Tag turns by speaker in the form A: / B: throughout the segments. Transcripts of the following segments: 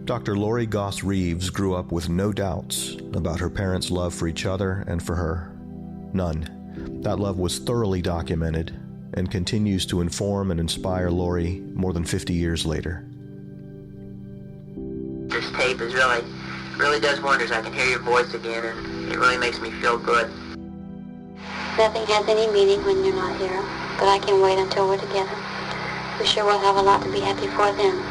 A: Dr. Lori Goss-Reaves grew up with no doubts about her parents' love for each other and for her. None. That love was thoroughly documented and continues to inform and inspire Lori more than 50 years later.
B: This tape is really does wonders. I can hear your voice again, and it really makes me feel good.
C: Nothing has any meaning when you're not here, but I can wait until we're together. We sure will have a lot to be happy for then.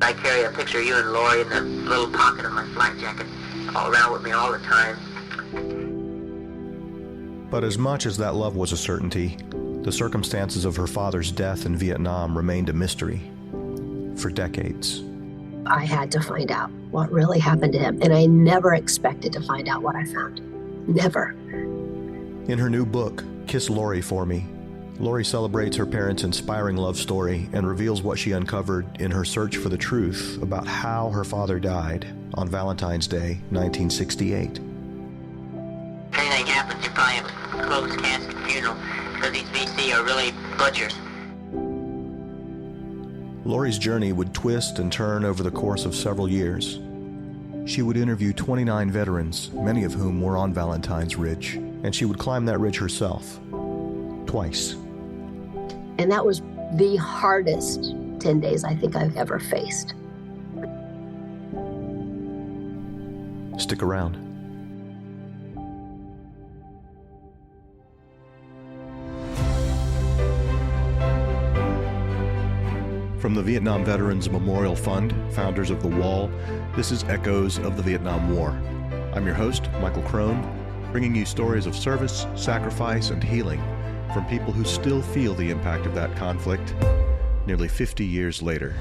B: I carry a picture of you and Lori in the little pocket of my flight jacket, all around with me all the time.
A: But as much as that love was a certainty, the circumstances of her father's death in Vietnam remained a mystery for decades.
D: I had to find out what really happened to him, and I never expected to find out what I found. Never.
A: In her new book, Kiss Lori for Me, Lori celebrates her parents' inspiring love story and reveals what she uncovered in her search for the truth about how her father died on Valentine's Day, 1968.
B: If anything happens, you probably have a closed casket funeral, because these VC are really butchers.
A: Lori's journey would twist and turn over the course of several years. She would interview 29 veterans, many of whom were on Valentine's Ridge, and she would climb that ridge herself, twice.
D: And that was the hardest 10 days I think I've ever faced.
A: Stick around. From the Vietnam Veterans Memorial Fund, founders of The Wall, this is Echoes of the Vietnam War. I'm your host, Michael Crone, bringing you stories of service, sacrifice, and healing from people who still feel the impact of that conflict nearly 50 years later.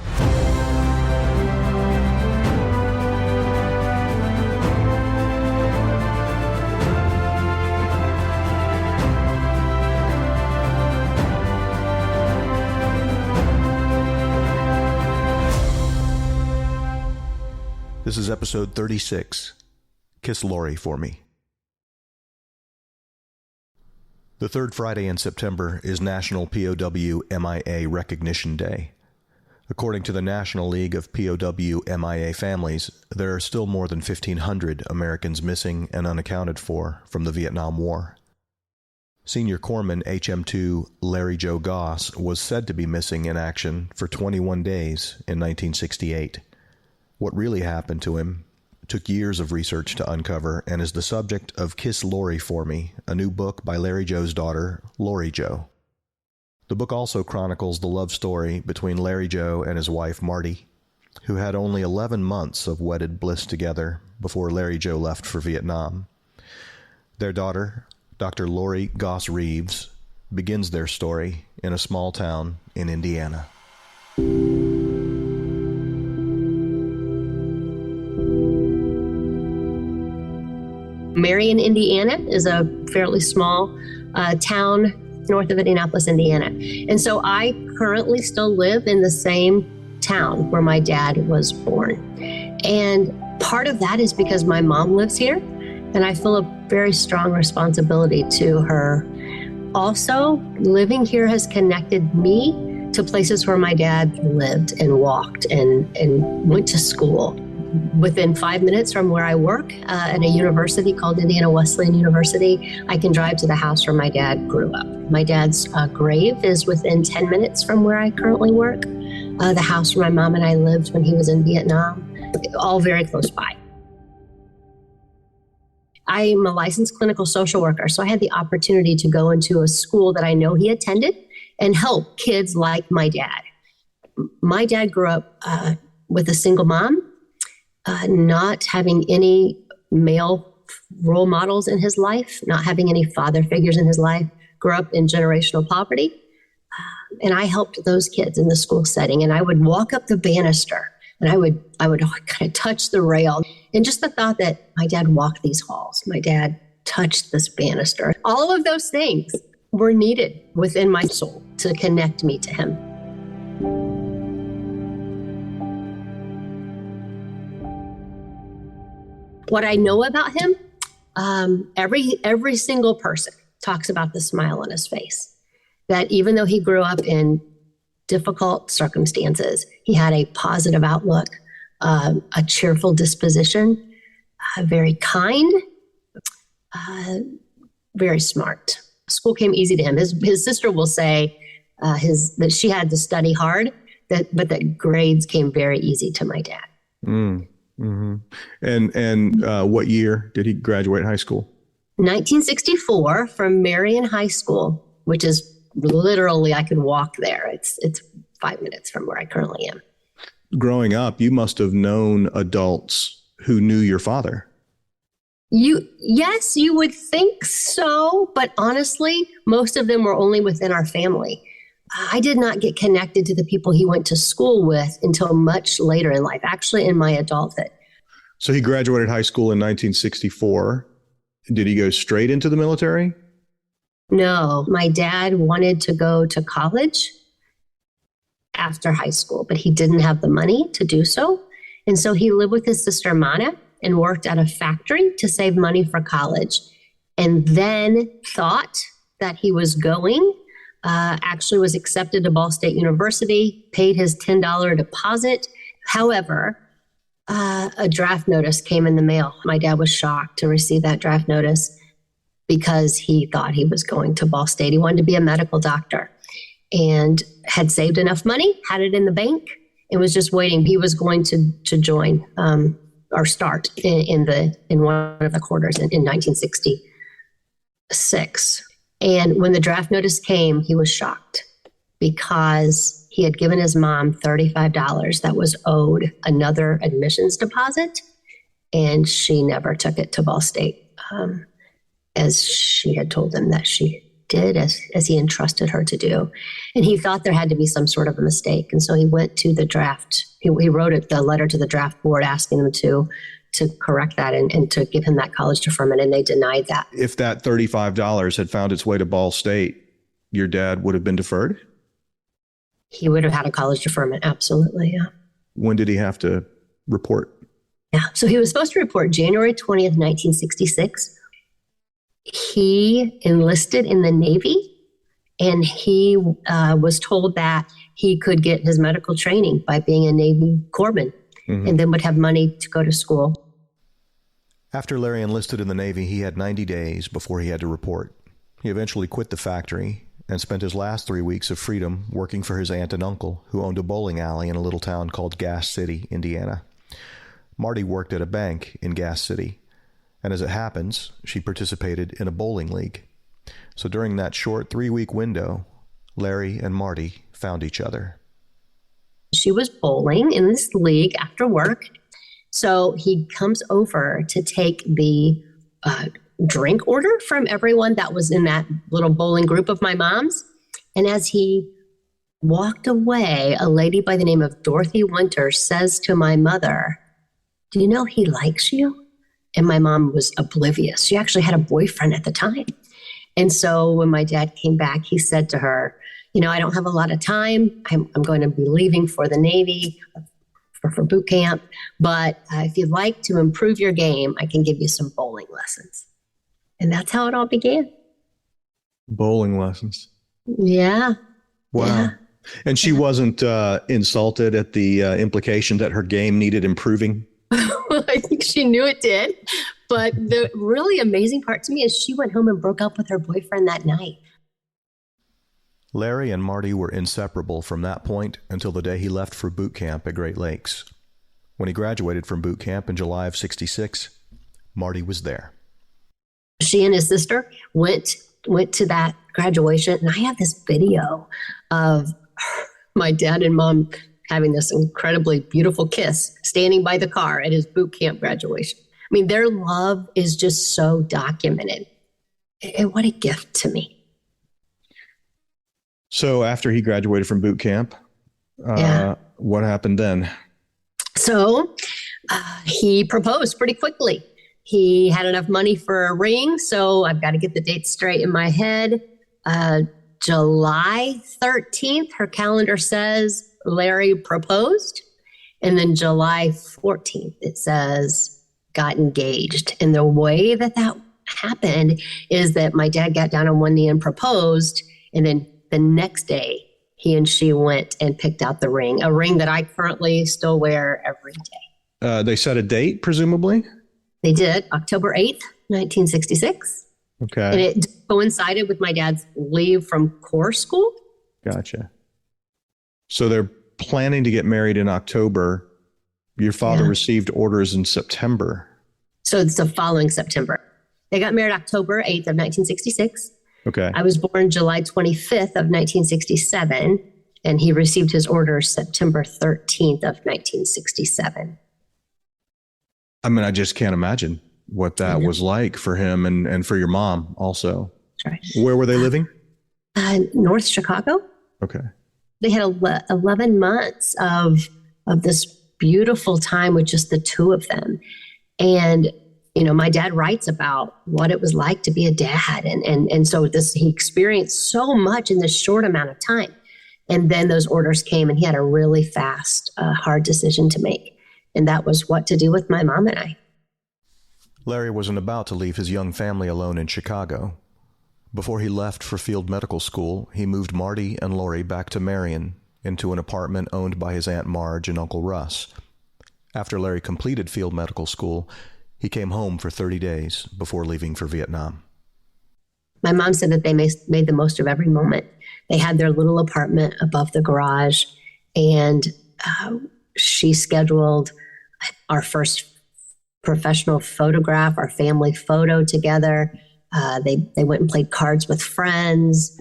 A: This is episode 36, Kiss Lori for Me. The third Friday in September is National POW MIA Recognition Day. According to the National League of POW MIA Families, there are still more than 1,500 Americans missing and unaccounted for from the Vietnam War. Senior Corpsman HM2 Larry Joe Goss was said to be missing in action for 21 days in 1968. What really happened to him took years of research to uncover and is the subject of Kiss Lori for Me, a new book by Larry Joe's daughter, Lori Joe. The book also chronicles the love story between Larry Joe and his wife, Marty, who had only 11 months of wedded bliss together before Larry Joe left for Vietnam. Their daughter, Dr. Lori Goss-Reaves, begins their story in a small town in Indiana.
D: Marion, Indiana is a fairly small town north of Indianapolis, Indiana. And so I currently still live in the same town where my dad was born. And part of that is because my mom lives here, and I feel a very strong responsibility to her. Also, living here has connected me to places where my dad lived and walked and went to school. Within 5 minutes from where I work at a university called Indiana Wesleyan University, I can drive to the house where my dad grew up. My dad's grave is within 10 minutes from where I currently work. The house where my mom and I lived when he was in Vietnam, all very close by. I am a licensed clinical social worker, so I had the opportunity to go into a school that I know he attended and help kids like my dad. My dad grew up with a single mom, not having any male role models in his life, not having any father figures in his life, grew up in generational poverty. And I helped those kids in the school setting. And I would walk up the banister and I would kind of touch the rail. And just the thought that my dad walked these halls, my dad touched this banister, all of those things were needed within my soul to connect me to him. What I know about him, every single person talks about the smile on his face. That even though he grew up in difficult circumstances, he had a positive outlook, a cheerful disposition, very kind, very smart. School came easy to him. His sister will say that she had to study hard, but that grades came very easy to my dad.
A: Mm-hmm. And what year did he graduate high school?
D: 1964 from Marion High School, which is literally, I could walk there. It's 5 minutes from where I currently am.
A: Growing up, you must have known adults who knew your father.
D: Yes, you would think so, but honestly, most of them were only within our family. I did not get connected to the people he went to school with until much later in life, actually in my adulthood.
A: So he graduated high school in 1964. Did he go straight into the military?
D: No, my dad wanted to go to college after high school, but he didn't have the money to do so. And so he lived with his sister, Mana, and worked at a factory to save money for college. And then thought that he was going, actually was accepted to Ball State University, paid his $10 deposit. However, a draft notice came in the mail. My dad was shocked to receive that draft notice because he thought he was going to Ball State. He wanted to be a medical doctor and had saved enough money, had it in the bank, and was just waiting. He was going to join or start in one of the quarters in 1966. And when the draft notice came, he was shocked because he had given his mom $35 that was owed another admissions deposit, and she never took it to Ball State, as she had told him that she did, as he entrusted her to do. And he thought there had to be some sort of a mistake. And so he went to the draft. He wrote the letter to the draft board asking them to correct that and to give him that college deferment, and they denied that.
A: If that $35 had found its way to Ball State, your dad would have been deferred?
D: He would have had a college deferment, absolutely, yeah.
A: When did he have to report?
D: Yeah, so he was supposed to report January 20th, 1966. He enlisted in the Navy, and he was told that he could get his medical training by being a Navy corpsman, and then would have money to go to school.
A: After Larry enlisted in the Navy, he had 90 days before he had to report. He eventually quit the factory and spent his last 3 weeks of freedom working for his aunt and uncle, who owned a bowling alley in a little town called Gas City, Indiana. Marty worked at a bank in Gas City, and as it happens, she participated in a bowling league. So during that short 3-week window, Larry and Marty found each other.
D: She was bowling in this league after work. So he comes over to take the drink order from everyone that was in that little bowling group of my mom's. And as he walked away, a lady by the name of Dorothy Winter says to my mother, "Do you know he likes you?" And my mom was oblivious. She actually had a boyfriend at the time. And so when my dad came back, he said to her, "I don't have a lot of time. I'm going to be leaving for the Navy for boot camp. But if you'd like to improve your game, I can give you some bowling lessons." And that's how it all began.
A: Bowling lessons.
D: Yeah.
A: Wow.
D: Yeah.
A: And she wasn't insulted at the implication that her game needed improving?
D: Well, I think she knew it did. But the really amazing part to me is she went home and broke up with her boyfriend that night.
A: Larry and Marty were inseparable from that point until the day he left for boot camp at Great Lakes. When he graduated from boot camp in July of '66, Marty was there.
D: She and his sister went to that graduation, and I have this video of my dad and mom having this incredibly beautiful kiss standing by the car at his boot camp graduation. I mean, their love is just so documented. And what a gift to me.
A: So after he graduated from boot camp, what happened then?
D: So he proposed pretty quickly. He had enough money for a ring, so I've got to get the dates straight in my head. July 13th, her calendar says Larry proposed. And then July 14th, it says got engaged. And the way that happened is that my dad got down on one knee and proposed. And then the next day, he and she went and picked out the ring, a ring that I currently still wear every day.
A: They set a date, presumably?
D: They did, October 8th, 1966.
A: Okay.
D: And it coincided with my dad's leave from corps school.
A: Gotcha. So they're planning to get married in October. Your father received orders in September.
D: So it's the following September. They got married October 8th of 1966.
A: Okay.
D: I was born July 25th of 1967, and he received his orders September 13th of 1967.
A: I mean, I just can't imagine what that was like for him and for your mom also.
D: Right.
A: Where were they living?
D: North Chicago.
A: Okay.
D: They had 11 months of this beautiful time with just the two of them. And, you know, my dad writes about what it was like to be a dad. And so he experienced so much in this short amount of time. And then those orders came and he had a really fast, hard decision to make. And that was what to do with my mom and I.
A: Larry wasn't about to leave his young family alone in Chicago. Before he left for field medical school, he moved Marty and Lori back to Marion into an apartment owned by his Aunt Marge and Uncle Russ. After Larry completed field medical school, he came home for 30 days before leaving for Vietnam.
D: My mom said that they made the most of every moment. They had their little apartment above the garage, and she scheduled our first professional photograph, our family photo together. They went and played cards with friends.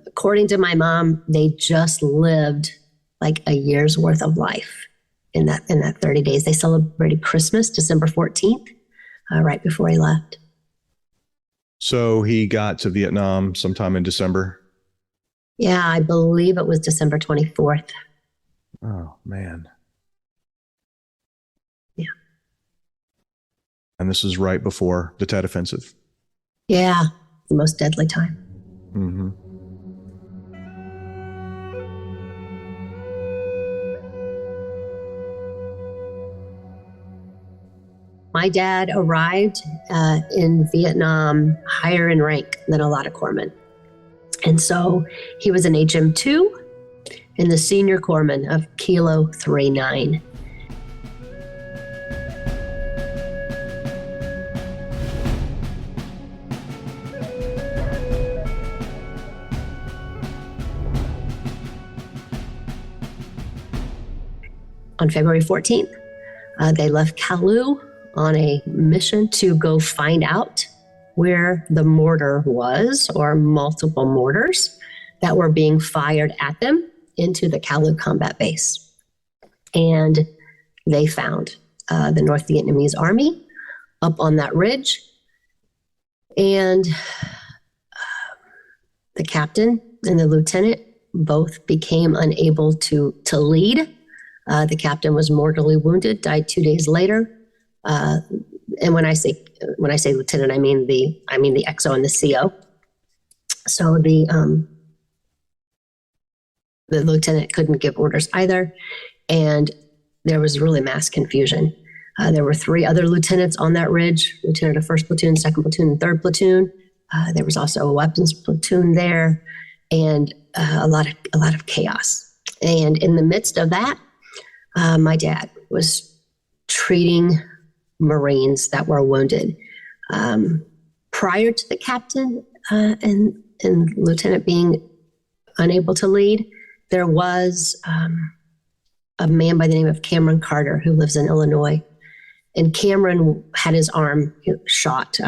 D: According to my mom, they just lived like a year's worth of life in that 30 days. They celebrated Christmas, December 14th, right before he left.
A: So he got to Vietnam sometime in December?
D: Yeah, I believe it was December 24th.
A: Oh, man.
D: Yeah.
A: And this is right before the Tet Offensive.
D: Yeah, the most deadly time.
A: Mm-hmm.
D: My dad arrived in Vietnam higher in rank than a lot of corpsmen. And so he was an HM2 and the senior corpsman of Kilo 39. On February 14th, they left Kalu on a mission to go find out where the mortar was, or multiple mortars that were being fired at them into the Kalu combat base. And they found the North Vietnamese army up on that ridge. And the captain and the lieutenant both became unable to lead. The captain was mortally wounded, died 2 days later. And when I say lieutenant, I mean the XO and the CO. So the lieutenant couldn't give orders either, and there was really mass confusion. There were 3 other lieutenants on that ridge: lieutenant of 1st platoon, 2nd platoon, and 3rd platoon. There was also a weapons platoon there, and a lot of chaos. And in the midst of that, my dad was treating Marines that were wounded. Prior to the captain and lieutenant being unable to lead, there was a man by the name of Cameron Carter who lives in Illinois. And Cameron had his arm shot.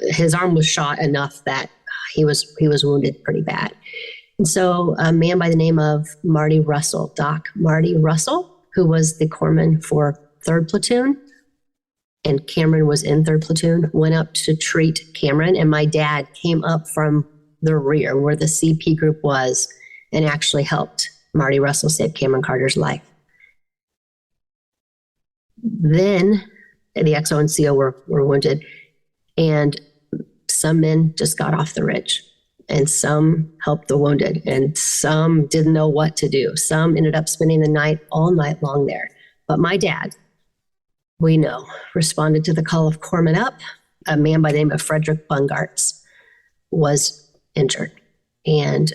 D: His arm was shot enough that he was wounded pretty bad. And so a man by the name of Marty Russell, Doc Marty Russell, who was the corpsman for 3rd platoon, and Cameron was in 3rd platoon, went up to treat Cameron, and my dad came up from the rear where the CP group was and actually helped Marty Russell save Cameron Carter's life. Then the XO and CO were wounded, and some men just got off the ridge, and some helped the wounded, and some didn't know what to do. Some ended up spending the night all night long there. But my dad, we know, responded to the call of corpsman up. A man by the name of Frederick Bungartz was injured. And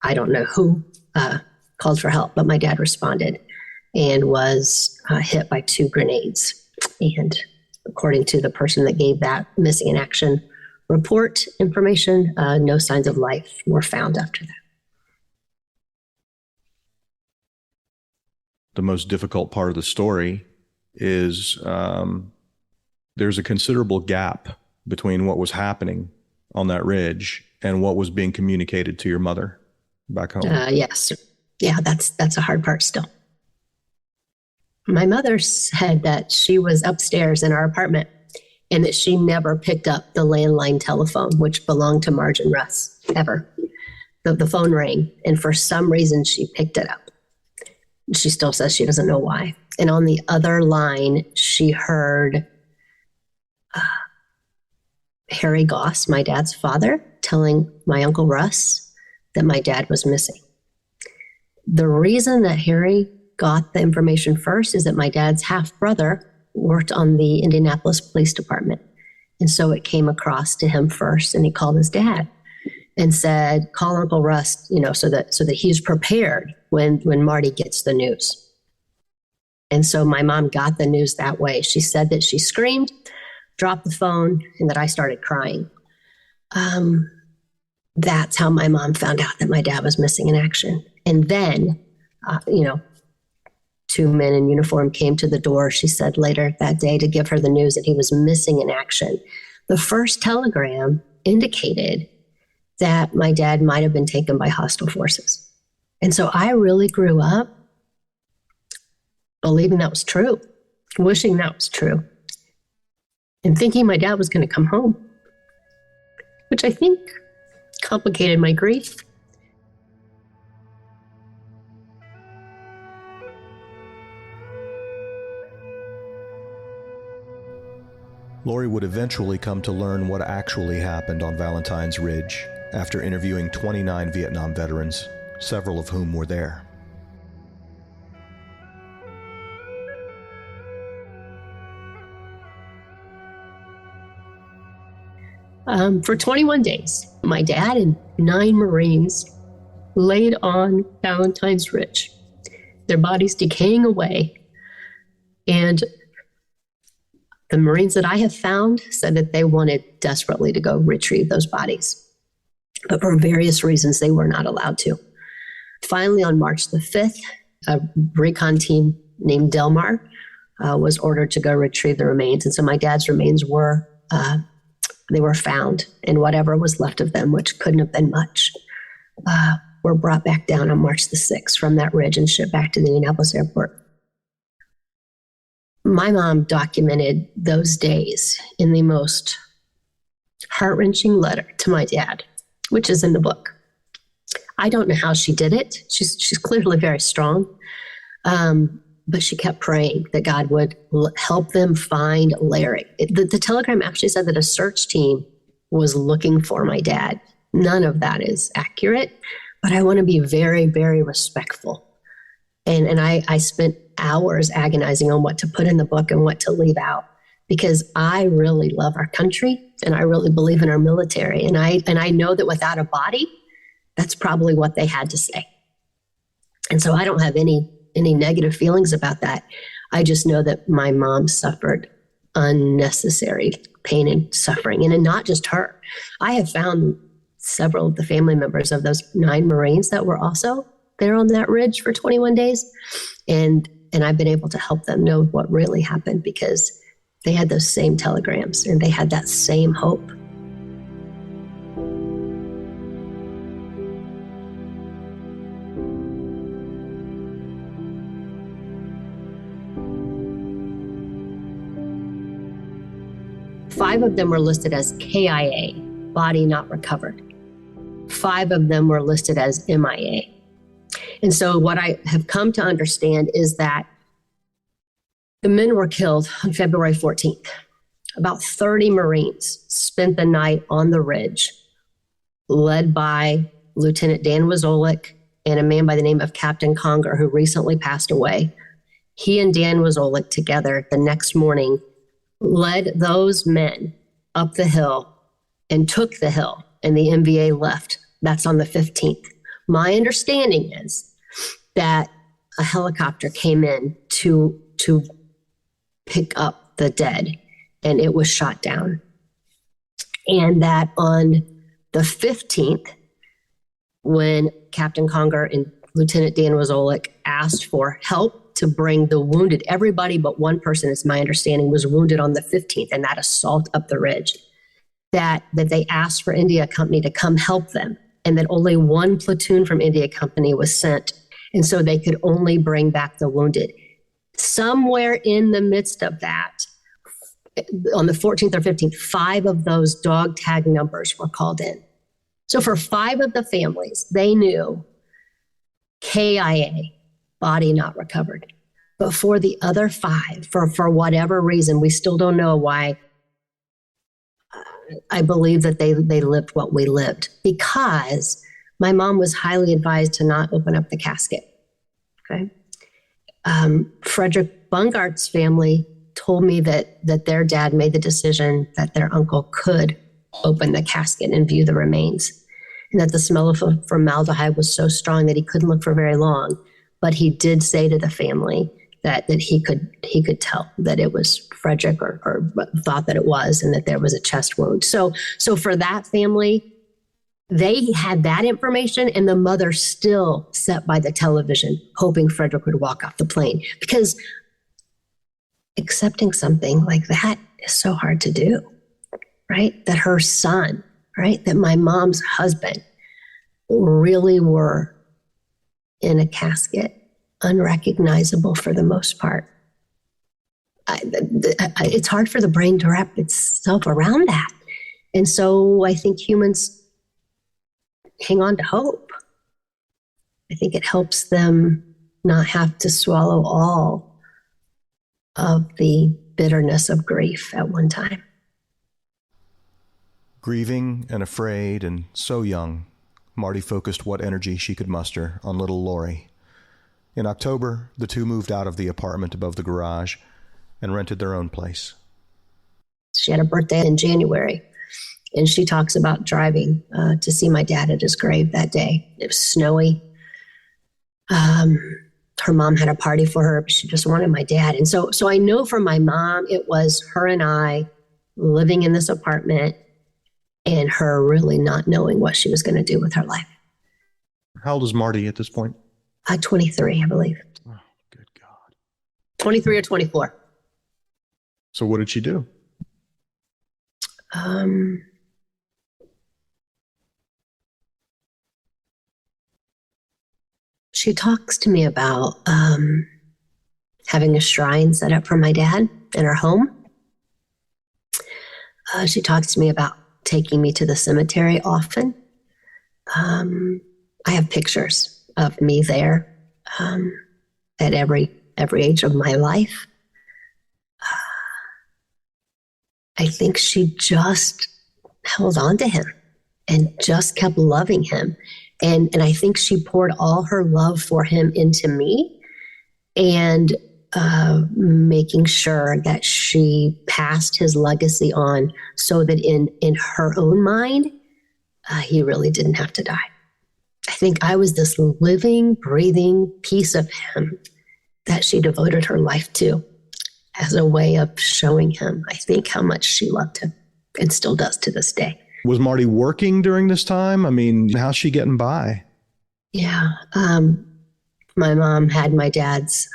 D: I don't know who called for help, but my dad responded. and was hit by 2 grenades. And according to the person that gave that missing in action report information, no signs of life were found after that.
A: The most difficult part of the story is there's a considerable gap between what was happening on that ridge and what was being communicated to your mother back home.
D: Yes. Yeah, that's a hard part still. My mother said that she was upstairs in our apartment and that she never picked up the landline telephone, which belonged to Marge and Russ, ever. The phone rang, and for some reason she picked it up. She still says she doesn't know why. And on the other line, she heard Harry Goss, my dad's father, telling my Uncle Russ that my dad was missing. The reason that Harry got the information first is that my dad's half-brother worked on the Indianapolis Police Department. And so it came across to him first, and he called his dad and said, call Uncle Russ, so that he's prepared when Marty gets the news. And so my mom got the news that way. She said that she screamed, dropped the phone, and that I started crying. That's how my mom found out that my dad was missing in action. And then, 2 men in uniform came to the door, she said later that day, to give her the news that he was missing in action. The first telegram indicated that my dad might have been taken by hostile forces. And so I really grew up believing that was true, wishing that was true, and thinking my dad was going to come home, which I think complicated my grief.
A: Lori would eventually come to learn what actually happened on Valentine's Ridge after interviewing 29 Vietnam veterans, several of whom were there.
D: For 21 days, my dad and 9 Marines laid on Valentine's Ridge, their bodies decaying away. And the Marines that I have found said that they wanted desperately to go retrieve those bodies. But for various reasons, they were not allowed to. Finally, on March the 5th, a recon team named Delmar was ordered to go retrieve the remains. And so my dad's remains were found, and whatever was left of them, which couldn't have been much, were brought back down on March the 6th from that ridge and shipped back to the Indianapolis airport. My mom documented those days in the most heart-wrenching letter to my dad, which is in the book. I don't know how she did it. She's clearly very strong, but she kept praying that God would help them find Larry. The telegram actually said that a search team was looking for my dad. None of that is accurate, but I want to be very, very respectful. And I spent hours agonizing on what to put in the book and what to leave out, because I really love our country and I really believe in our military. And I know that without a body, that's probably what they had to say. And so I don't have any negative feelings about that. I just know that my mom suffered unnecessary pain and suffering, and not just her. I have found several of the family members of those 9 Marines that were also there on that ridge for 21 days. And I've been able to help them know what really happened, because they had those same telegrams and they had that same hope. Five of them were listed as KIA, body not recovered. 5 of them were listed as MIA. And so what I have come to understand is that the men were killed on February 14th. About 30 Marines spent the night on the ridge, led by Lieutenant Dan Wazolik and a man by the name of Captain Conger, who recently passed away. He and Dan Wazolik together the next morning led those men up the hill and took the hill, and the MVA left. That's on the 15th. My understanding is that a helicopter came in to pick up the dead, and it was shot down. And that on the 15th, when Captain Conger and Lieutenant Dan Wazolik asked for help to bring the wounded, everybody but one person, it's my understanding, was wounded on the 15th in that assault up the ridge, that they asked for India Company to come help them, and that only one platoon from India Company was sent. And so they could only bring back the wounded. Somewhere in the midst of that, on the 14th or 15th, 5 of those dog tag numbers were called in. So for 5 of the families, they knew KIA, body not recovered. But for the other 5, for whatever reason, we still don't know why, I believe that they lived what we lived, because my mom was highly advised to not open up the casket. Okay. Frederick Bungart's family told me that their dad made the decision that their uncle could open the casket and view the remains, and that the smell of formaldehyde was so strong that he couldn't look for very long. But he did say to the family that he could tell that it was Frederick, or thought that it was, and that there was a chest wound. So for that family, they had that information, and the mother still sat by the television hoping Frederick would walk off the plane, because accepting something like that is so hard to do, right? That her son, right? That my mom's husband really were in a casket, unrecognizable for the most part. It's hard for the brain to wrap itself around that. And so I think humans hang on to hope. I think it helps them not have to swallow all of the bitterness of grief at one time.
A: Grieving and afraid and so young, Marty focused what energy she could muster on little Lori. In October, the two moved out of the apartment above the garage and rented their own place.
D: She had a birthday in January, and she talks about driving to see my dad at his grave that day. It was snowy. Her mom had a party for her, but she just wanted my dad. And so I know for my mom, it was her and I living in this apartment and her really not knowing what she was going to do with her life.
A: How old is Marty at this point?
D: 23, I believe.
A: Oh, good God.
D: 23 or 24.
A: So what did she do?
D: She talks to me about having a shrine set up for my dad in her home. She talks to me about taking me to the cemetery often. I have pictures of me there at every age of my life. I think she just held on to him and just kept loving him. And I think she poured all her love for him into me, and making sure that she passed his legacy on so that in her own mind, he really didn't have to die. I think I was this living, breathing piece of him that she devoted her life to as a way of showing him, I think, how much she loved him, and still does to this day.
A: Was Marty working during this time? I mean, how's she getting by?
D: Yeah. My mom had my dad's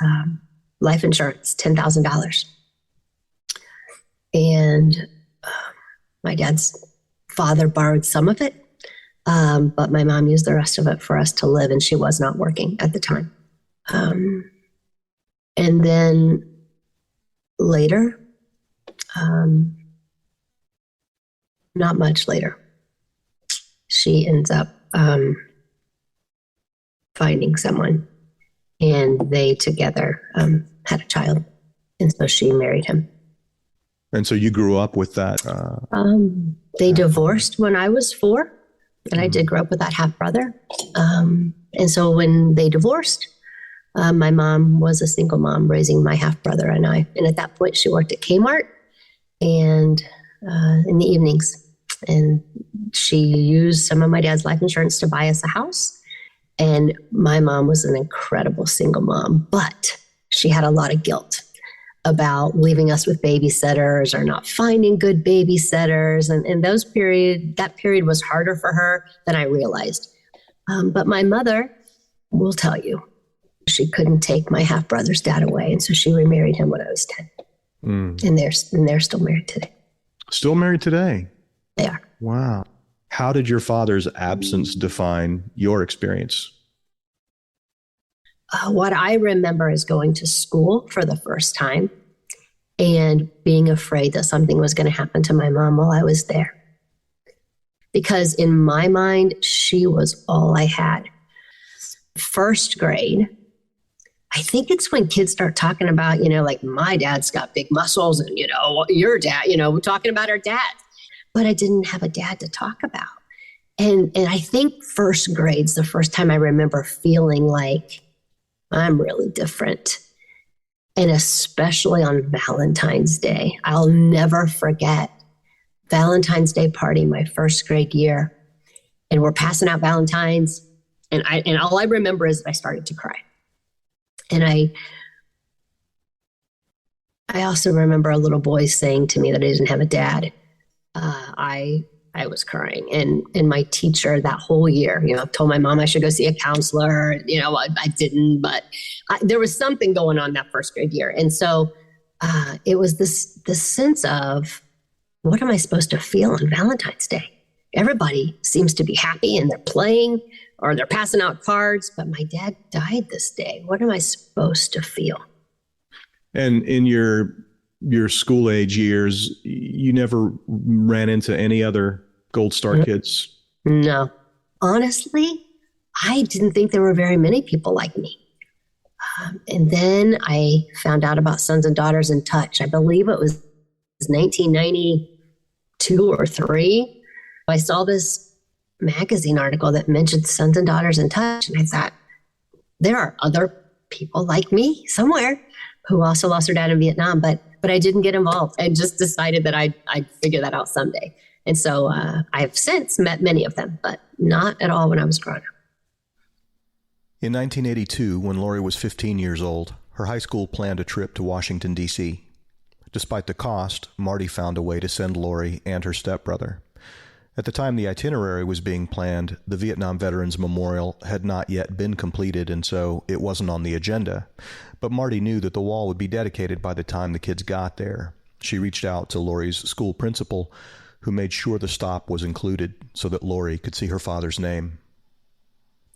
D: life insurance, $10,000. And my dad's father borrowed some of it, but my mom used the rest of it for us to live, and she was not working at the time. And then later, not much later, she ends up finding someone, and they together had a child, and so she married him.
A: And so you grew up with that?
D: They divorced when I was 4, and I did grow up with that half brother. And so when they divorced, my mom was a single mom raising my half brother and I. And at that point, she worked at Kmart and in the evenings. And she used some of my dad's life insurance to buy us a house. And my mom was an incredible single mom, but she had a lot of guilt about leaving us with babysitters or not finding good babysitters. And that period was harder for her than I realized. But my mother will tell you, she couldn't take my half-brother's dad away. And so she remarried him when I was 10. And they're still married today.
A: Still married today?
D: They are.
A: Wow. How did your father's absence define your experience?
D: What I remember is going to school for the first time and being afraid that something was going to happen to my mom while I was there. Because in my mind, she was all I had. First grade, I think it's when kids start talking about, like my dad's got big muscles and, your dad, we're talking about our dads. But I didn't have a dad to talk about. And I think first grade's the first time I remember feeling like I'm really different. And especially on Valentine's Day. I'll never forget Valentine's Day party my first grade year. And we're passing out Valentines. And all I remember is that I started to cry. And I also remember a little boy saying to me that I didn't have a dad. I was crying. And my teacher that whole year, told my mom I should go see a counselor. I didn't, but there was something going on that first grade year. And so it was this sense of, what am I supposed to feel on Valentine's Day? Everybody seems to be happy and they're playing or they're passing out cards, but my dad died this day. What am I supposed to feel?
A: And in your school age years, you never ran into any other Gold Star kids?
D: No. Honestly, I didn't think there were very many people like me. And then I found out about Sons and Daughters in Touch. I believe it was 1992 or 3. I saw this magazine article that mentioned Sons and Daughters in Touch. And I thought, there are other people like me somewhere who also lost their dad in Vietnam, but I didn't get involved. I just decided that I'd figure that out someday. And so I've since met many of them, but not at all when I was growing up.
A: In 1982, when Lori was 15 years old, her high school planned a trip to Washington, D.C. Despite the cost, Marty found a way to send Lori and her stepbrother. At the time the itinerary was being planned, the Vietnam Veterans Memorial had not yet been completed, and so it wasn't on the agenda. But Marty knew that the wall would be dedicated by the time the kids got there. She reached out to Lori's school principal, who made sure the stop was included so that Lori could see her father's name.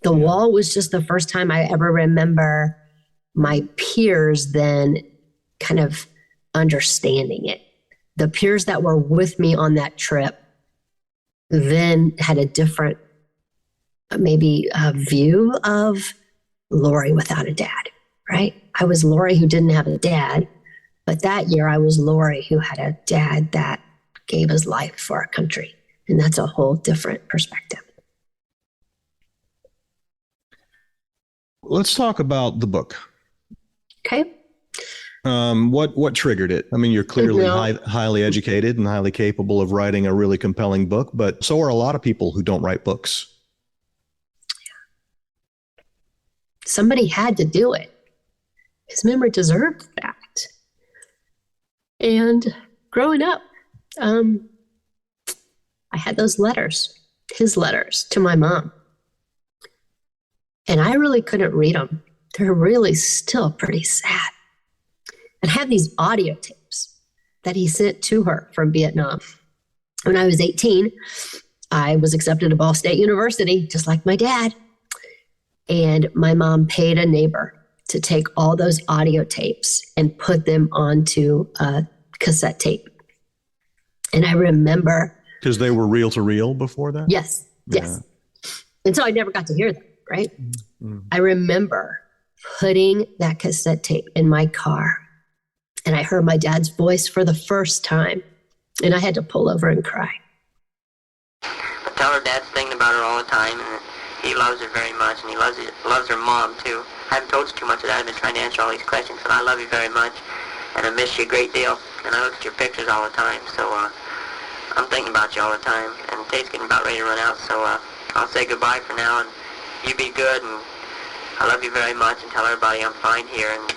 D: The wall was just the first time I ever remember my peers then kind of understanding it. The peers that were with me on that trip then had a different, maybe a view of Lori without a dad, right? I was Lori who didn't have a dad, but that year I was Lori who had a dad that gave his life for our country. And that's a whole different perspective.
A: Let's talk about the book.
D: Okay.
A: What triggered it? I mean, you're clearly highly educated and highly capable of writing a really compelling book, but so are a lot of people who don't write books.
D: Somebody had to do it. His memory deserved that. And growing up, I had those letters, his letters to my mom. And I really couldn't read them. They're really still pretty sad. And I had these audio tapes that he sent to her from Vietnam. When I was 18, I was accepted to Ball State University, just like my dad. And my mom paid a neighbor to take all those audio tapes and put them onto a cassette tape. And I remember...
A: Because they were reel-to-reel before that?
D: Yes, yes. And so I never got to hear them, right? Mm-hmm. I remember putting that cassette tape in my car, and I heard my dad's voice for the first time, and I had to pull over and cry.
B: I tell her dad's thinking about her all the time, and he loves her very much, and he loves her mom, too. I haven't told you too much of that. I've been trying to answer all these questions, but I love you very much, and I miss you a great deal, and I look at your pictures all the time, so I'm thinking about you all the time, and the tape's getting about ready to run out, so I'll say goodbye for now, and you be be good, and I love you very much, and tell everybody I'm fine here, and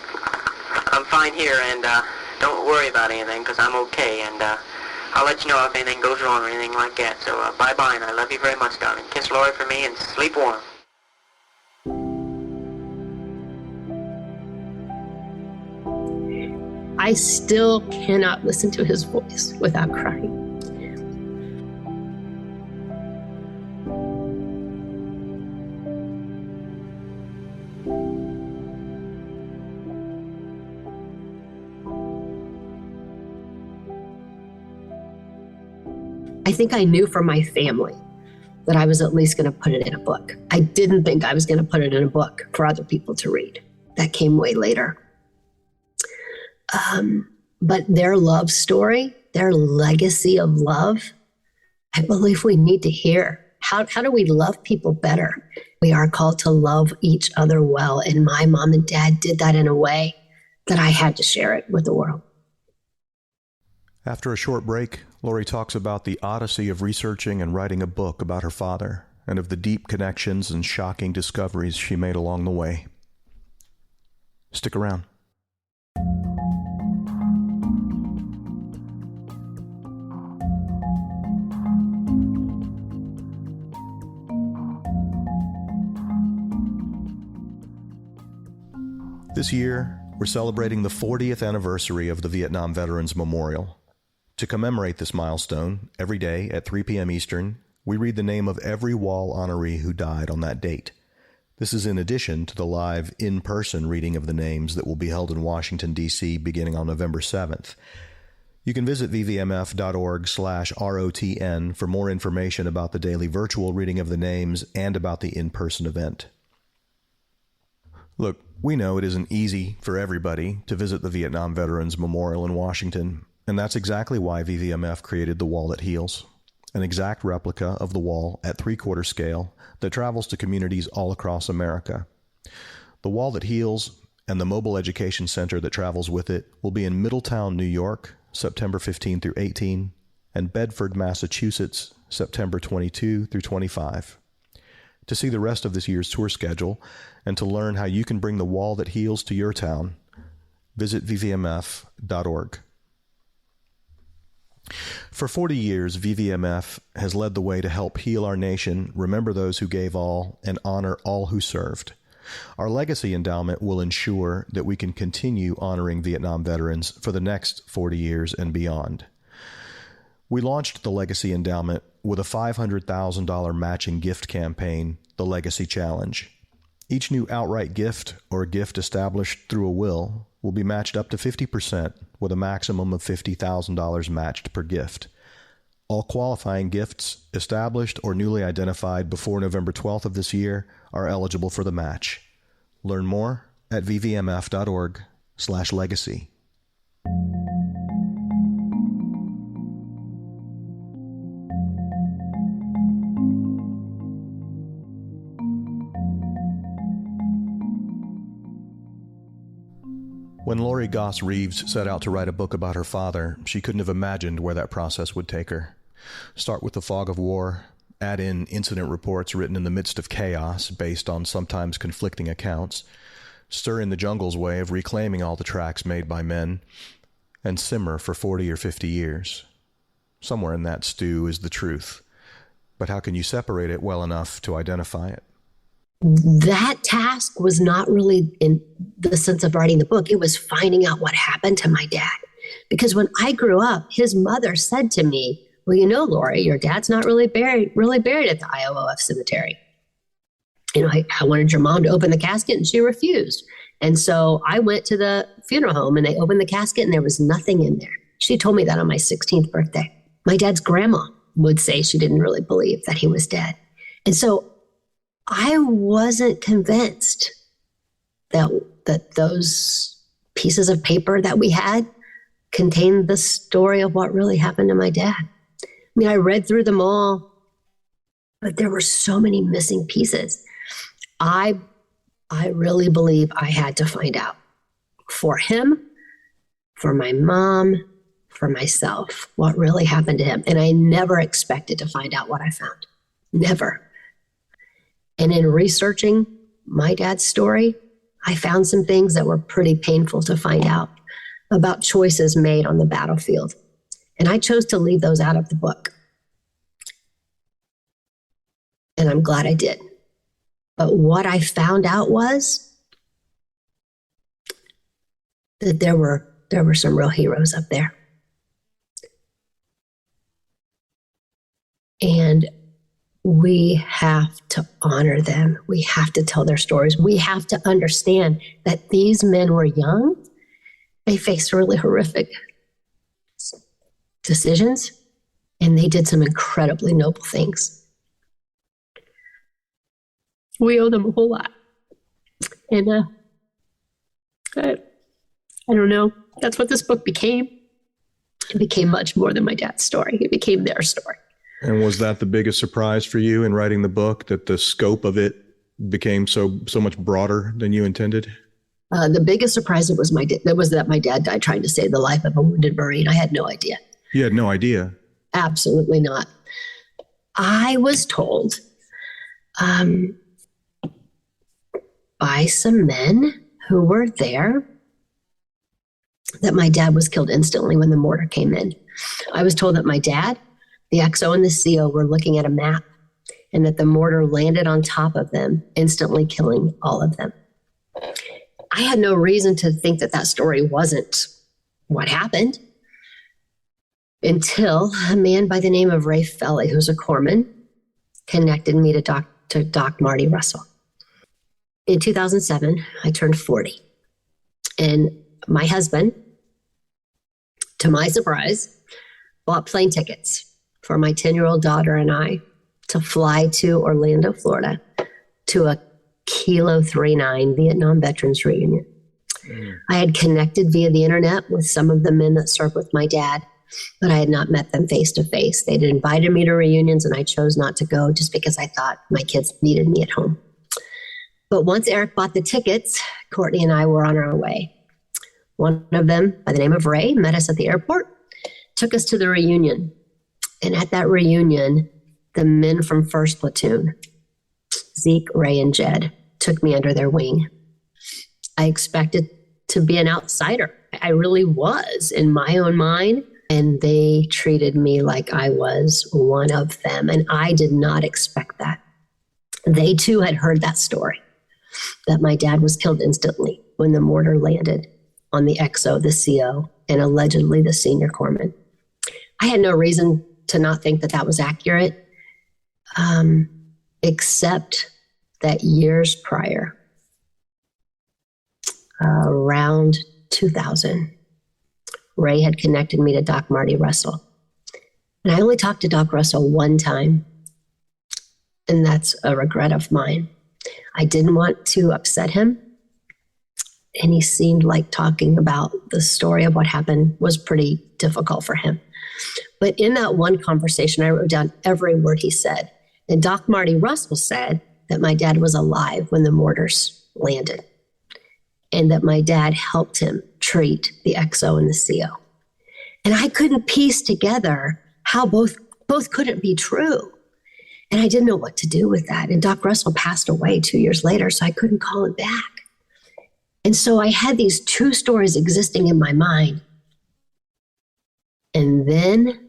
B: don't worry about anything, because I'm okay, and I'll let you know if anything goes wrong or anything like that. So bye-bye, and I love you very much, darling. Kiss Lori for me, and sleep warm.
D: I still cannot listen to his voice without crying. I think I knew from my family that I was at least going to put it in a book. I didn't think I was going to put it in a book for other people to read. That came way later. But their love story, their legacy of love, I believe we need to hear. How do we love people better? We are called to love each other well. And my mom and dad did that in a way that I had to share it with the world.
A: After a short break, Lori talks about the odyssey of researching and writing a book about her father, and of the deep connections and shocking discoveries she made along the way. Stick around. This year, we're celebrating the 40th anniversary of the Vietnam Veterans Memorial. To commemorate this milestone, every day at 3 p.m. Eastern, we read the name of every wall honoree who died on that date. This is in addition to the live, in-person reading of the names that will be held in Washington, D.C. beginning on November 7th. You can visit vvmf.org/ROTN for more information about the daily virtual reading of the names and about the in-person event. Look, we know it isn't easy for everybody to visit the Vietnam Veterans Memorial in Washington, and that's exactly why VVMF created the Wall That Heals, an exact replica of the wall at 3/4 scale that travels to communities all across America. The Wall That Heals and the mobile education center that travels with it will be in Middletown, New York, September 15 through 18, and Bedford, Massachusetts, September 22 through 25. To see the rest of this year's tour schedule and to learn how you can bring the Wall That Heals to your town, visit vvmf.org. For 40 years, VVMF has led the way to help heal our nation, remember those who gave all, and honor all who served. Our legacy endowment will ensure that we can continue honoring Vietnam veterans for the next 40 years and beyond. We launched the Legacy Endowment with a $500,000 matching gift campaign, the Legacy Challenge. Each new outright gift or gift established through a will will be matched up to 50% with a maximum of $50,000 matched per gift. All qualifying gifts established or newly identified before November 12th of this year are eligible for the match. Learn more at vvmf.org/legacy. When Lori Goss-Reaves set out to write a book about her father, she couldn't have imagined where that process would take her. Start with the fog of war, add in incident reports written in the midst of chaos based on sometimes conflicting accounts, stir in the jungle's way of reclaiming all the tracks made by men, and simmer for 40 or 50 years. Somewhere in that stew is the truth, but how can you separate it well enough to identify it?
D: That task was not really in the sense of writing the book. It was finding out what happened to my dad. Because when I grew up, his mother said to me, well, you know, Lori, your dad's not really buried at the IOOF cemetery. You know, I wanted your mom to open the casket and she refused. And so I went to the funeral home and they opened the casket and there was nothing in there. She told me that on my 16th birthday. My dad's grandma would say she didn't really believe that he was dead. And so I wasn't convinced that those pieces of paper that we had contained the story of what really happened to my dad. I mean, I read through them all, but there were so many missing pieces. I really believe I had to find out for him, for my mom, for myself, what really happened to him. And I never expected to find out what I found. Never. And in researching my dad's story, I found some things that were pretty painful to find out about choices made on the battlefield. And I chose to leave those out of the book. And I'm glad I did. But what I found out was that there were some real heroes up there. And we have to honor them. We have to tell their stories. We have to understand that these men were young. They faced really horrific decisions, and they did some incredibly noble things. We owe them a whole lot. And I don't know. That's what this book became. It became much more than my dad's story. It became their story.
A: And was that the biggest surprise for you in writing the book, that the scope of it became so much broader than you intended?
D: The biggest surprise was that my dad died trying to save the life of a wounded Marine. I had no idea.
A: You had no idea?
D: Absolutely not. I was told by some men who were there that my dad was killed instantly when the mortar came in. I was told that my dad, the XO and the CO were looking at a map, and that the mortar landed on top of them, instantly killing all of them. I had no reason to think that that story wasn't what happened until a man by the name of Ray Felly, who's a corpsman, connected me to Doc Marty Russell. In 2007, I turned 40, and my husband, to my surprise, bought plane tickets for my 10-year-old daughter and I to fly to Orlando, Florida, to a Kilo 39 Vietnam Veterans reunion. I had connected via the internet with some of the men that served with my dad, but I had not met them face to face. They'd invited me to reunions, and I chose not to go just because I thought my kids needed me at home. But once Eric bought the tickets, Courtney and I were on our way. One of them, by the name of Ray, met us at the airport, took us to the reunion. And at that reunion, the men from 1st Platoon, Zeke, Ray, and Jed, took me under their wing. I expected to be an outsider. I really was in my own mind. And they treated me like I was one of them. And I did not expect that. They too had heard that story, that my dad was killed instantly when the mortar landed on the XO, the CO, and allegedly the senior corpsman. I had no reason to not think that that was accurate, except that years prior, around 2000, Ray had connected me to Doc Marty Russell. And I only talked to Doc Russell one time, and that's a regret of mine. I didn't want to upset him, and he seemed like talking about the story of what happened was pretty difficult for him. But in that one conversation, I wrote down every word he said. And Doc Marty Russell said that my dad was alive when the mortars landed, and that my dad helped him treat the XO and the CO. And I couldn't piece together how both couldn't be true. And I didn't know what to do with that. And Doc Russell passed away 2 years later, so I couldn't call him back. And so I had these two stories existing in my mind. And then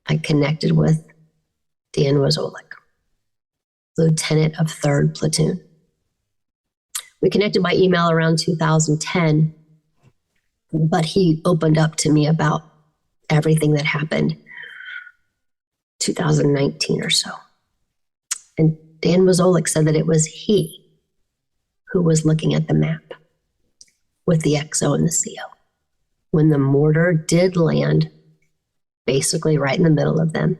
D: I connected with Dan Wazolik, lieutenant of 3rd Platoon. We connected by email around 2010, but he opened up to me about everything that happened 2019 or so. And Dan Wazolik said that it was he who was looking at the map with the XO and the CO when the mortar did land basically right in the middle of them.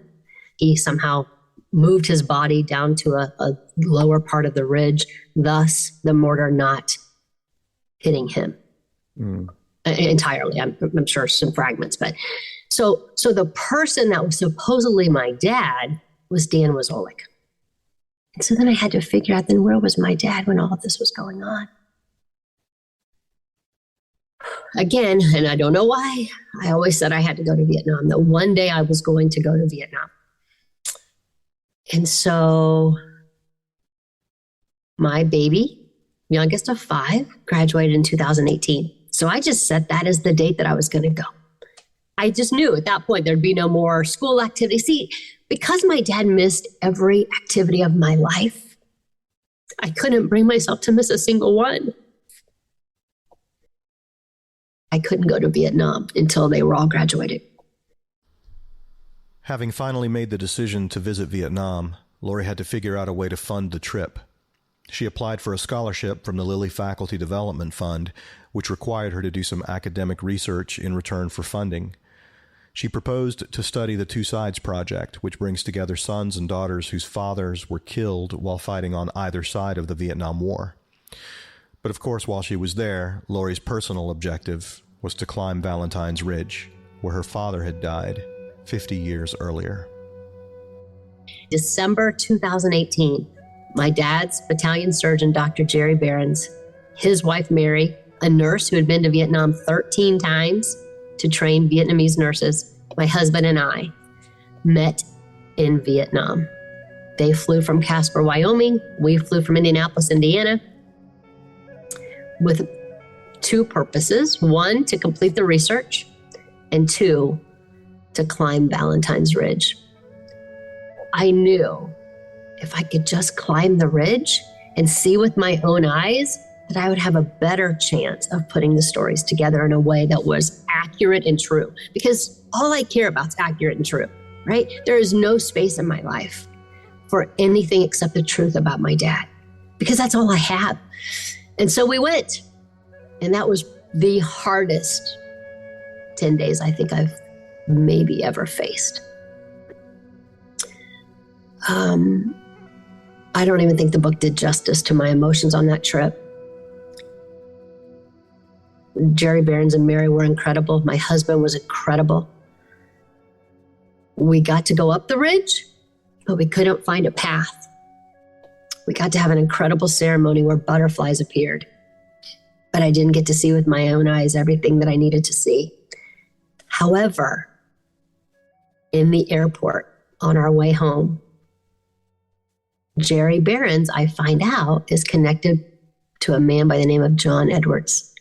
D: He somehow moved his body down to a lower part of the ridge, thus the mortar not hitting him entirely. I'm sure some fragments, but so the person that was supposedly my dad was Dan Wazolik. And so then I had to figure out, then where was my dad when all of this was going on? Again, and I don't know why, I always said I had to go to Vietnam, that one day I was going to go to Vietnam. And so my baby, youngest of 5, graduated in 2018. So I just set that as the date that I was going to go. I just knew at that point there'd be no more school activity. See, because my dad missed every activity of my life, I couldn't bring myself to miss a single one. I couldn't go to Vietnam until they were all graduated.
A: Having finally made the decision to visit Vietnam, Lori had to figure out a way to fund the trip. She applied for a scholarship from the Lilly Faculty Development Fund, which required her to do some academic research in return for funding. She proposed to study the Two Sides Project, which brings together sons and daughters whose fathers were killed while fighting on either side of the Vietnam War. But of course, while she was there, Lori's personal objective was to climb Valentine's Ridge, where her father had died 50 years earlier.
D: December 2018, my dad's battalion surgeon, Dr. Jerry Behrens, his wife Mary, a nurse who had been to Vietnam 13 times to train Vietnamese nurses, my husband and I met in Vietnam. They flew from Casper, Wyoming. We flew from Indianapolis, Indiana, with 2 purposes. 1, to complete the research, and 2, to climb Valentine's Ridge. I knew if I could just climb the ridge and see with my own eyes that I would have a better chance of putting the stories together in a way that was accurate and true. Because all I care about is accurate and true, right? There is no space in my life for anything except the truth about my dad, because that's all I have. And so we went, and that was the hardest 10 days I think I've maybe ever faced. I don't even think the book did justice to my emotions on that trip. Jerry Behrens and Mary were incredible. My husband was incredible. We got to go up the ridge, but we couldn't find a path. We got to have an incredible ceremony where butterflies appeared, but I didn't get to see with my own eyes everything that I needed to see. However, in the airport on our way home, Jerry Behrens, I find out, is connected to a man by the name of John Edwards.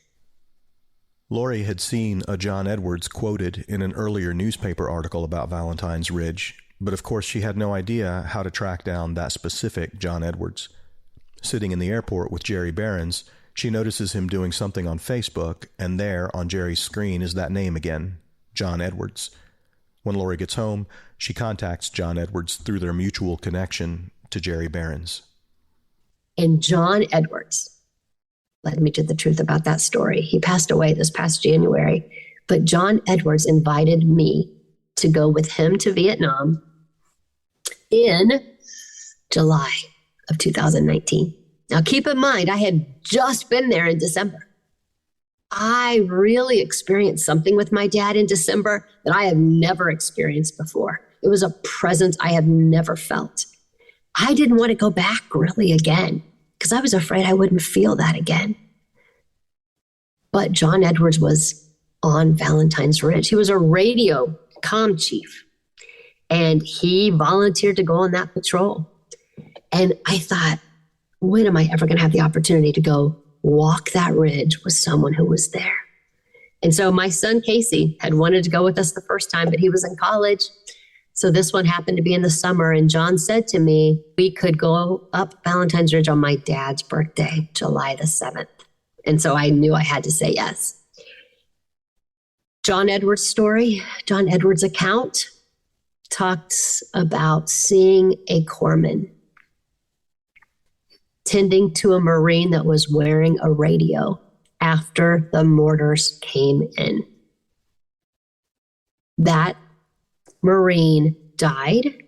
A: Lori had seen a John Edwards quoted in an earlier newspaper article about Valentine's Ridge, but of course she had no idea how to track down that specific John Edwards. Sitting in the airport with Jerry Behrens, she notices him doing something on Facebook, and there on Jerry's screen is that name again, John Edwards. When Lori gets home, she contacts John Edwards through their mutual connection to Jerry Behrens.
D: And John Edwards led me to the truth about that story. He passed away this past January, but John Edwards invited me to go with him to Vietnam in July of 2019. Now, keep in mind, I had just been there in December. I really experienced something with my dad in December that I have never experienced before. It was a presence I have never felt. I didn't want to go back really again because I was afraid I wouldn't feel that again. But John Edwards was on Valentine's Ridge. He was a radio comm chief, and he volunteered to go on that patrol. And I thought, when am I ever going to have the opportunity to go walk that ridge with someone who was there? And so my son, Casey, had wanted to go with us the first time, but he was in college. So this one happened to be in the summer. And John said to me, we could go up Valentine's Ridge on my dad's birthday, July the 7th. And so I knew I had to say yes. John Edwards' story, John Edwards' account talks about seeing a corpsman tending to a Marine that was wearing a radio after the mortars came in. That Marine died,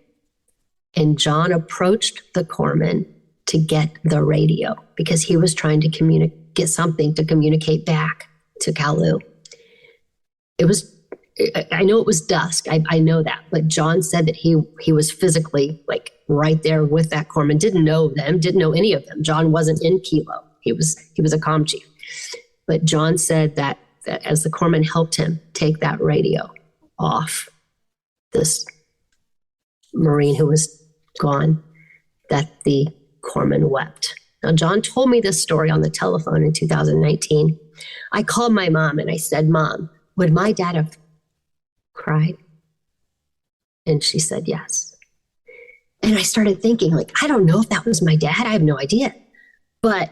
D: and John approached the corpsman to get the radio because he was trying to get something to communicate back to Kowloon. I know it was dusk. I know that, but John said that he was physically like right there with that corpsman. Didn't know them, didn't know any of them. John wasn't in Kilo. He was a comm chief. But John said that as the corpsman helped him take that radio off this Marine who was gone, that the corpsman wept Now, John told me this story on the telephone in 2019. I called my mom and I said, Mom, would my dad have cried? And she said, yes. And I started thinking, like, I don't know if that was my dad. I have no idea. But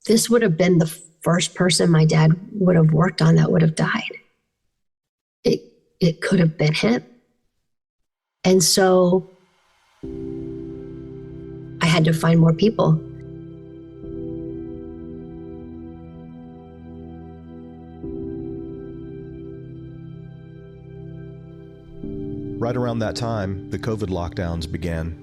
D: this would have been the first person my dad would have worked on that would have died. It could have been him. And so I had to find more people.
A: Right around that time, the COVID lockdowns began.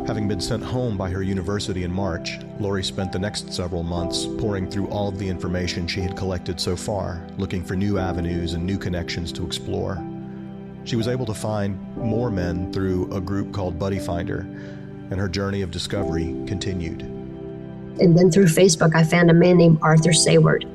A: Having been sent home by her university in March, Lori spent the next several months poring through all of the information she had collected so far, looking for new avenues and new connections to explore. She was able to find more men through a group called Buddy Finder, and her journey of discovery continued.
D: And then through Facebook, I found a man named Arthur Sayward,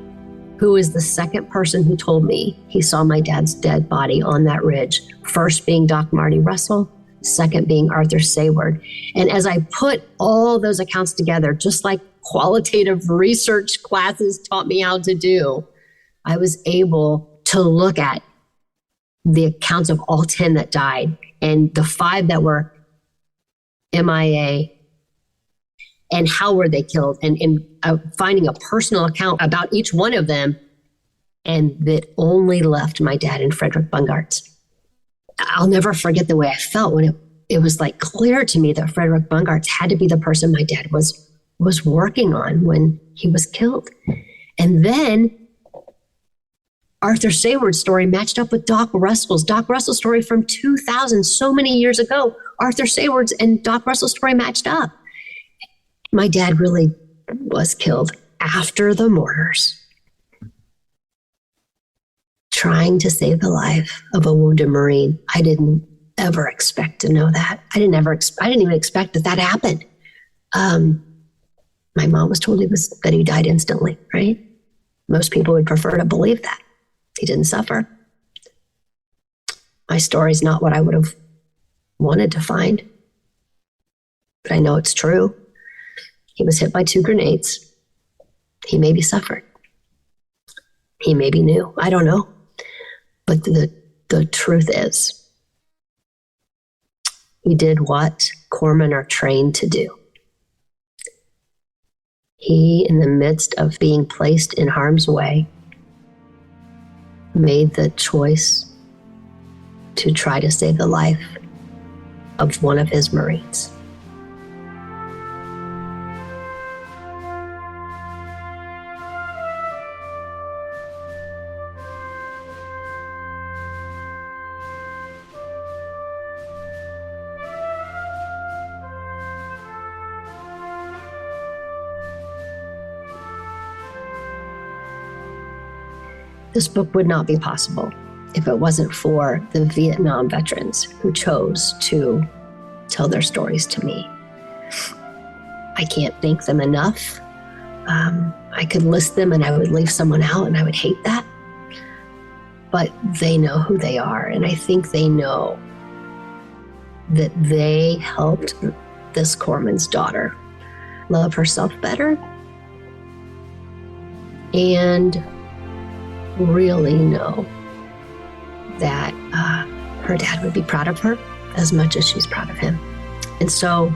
D: who is the second person who told me he saw my dad's dead body on that ridge, first being Doc Marty Russell, second being Arthur Sayward. And as I put all those accounts together, just like qualitative research classes taught me how to do, I was able to look at the accounts of all 10 that died and the 5 that were MIA and how were they killed, and finding a personal account about each one of them, and that only left my dad and Frederick Bungart's. I'll never forget the way I felt when it was like clear to me that Frederick Bungart's had to be the person my dad was working on when he was killed. And then Arthur Sayward's story matched up with Doc Russell's story from 2000, so many years ago. Arthur Sayward's and Doc Russell's story matched up. My dad really was killed after the mortars, trying to save the life of a wounded Marine. I didn't ever expect to know that. I didn't even expect that happened. My mom was told that he died instantly, right? Most people would prefer to believe that. He didn't suffer. My story's not what I would have wanted to find, but I know it's true. He was hit by 2 grenades. He maybe suffered. He maybe knew. I don't know. But the truth is, he did what corpsmen are trained to do. He, in the midst of being placed in harm's way, made the choice to try to save the life of one of his Marines. This book would not be possible if it wasn't for the Vietnam veterans who chose to tell their stories to me. I can't thank them enough. I could list them and I would leave someone out and I would hate that. But they know who they are, and I think they know that they helped this corpsman's daughter love herself better and really know that her dad would be proud of her as much as she's proud of him. And so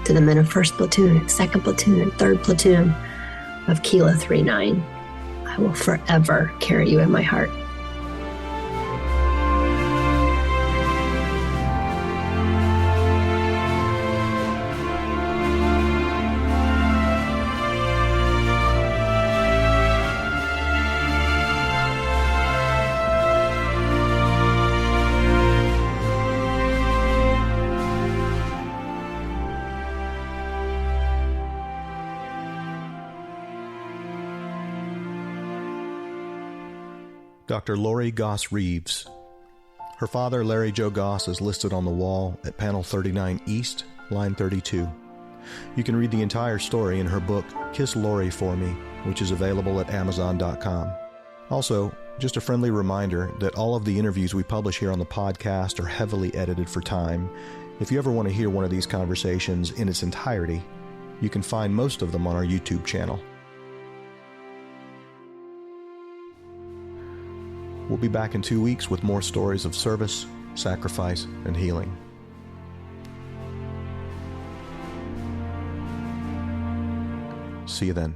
D: to the men of 1st Platoon, 2nd Platoon, and 3rd Platoon of Kilo 39, I will forever carry you in my heart.
A: Dr. Lori Goss-Reaves. Her father, Larry Joe Goss, is listed on the wall at panel 39 East, line 32. You can read the entire story in her book, Kiss Lori for Me, which is available at Amazon.com. Also, just a friendly reminder that all of the interviews we publish here on the podcast are heavily edited for time. If you ever want to hear one of these conversations in its entirety, You can find most of them on our YouTube channel. We'll be back in 2 weeks with more stories of service, sacrifice, and healing. See you then.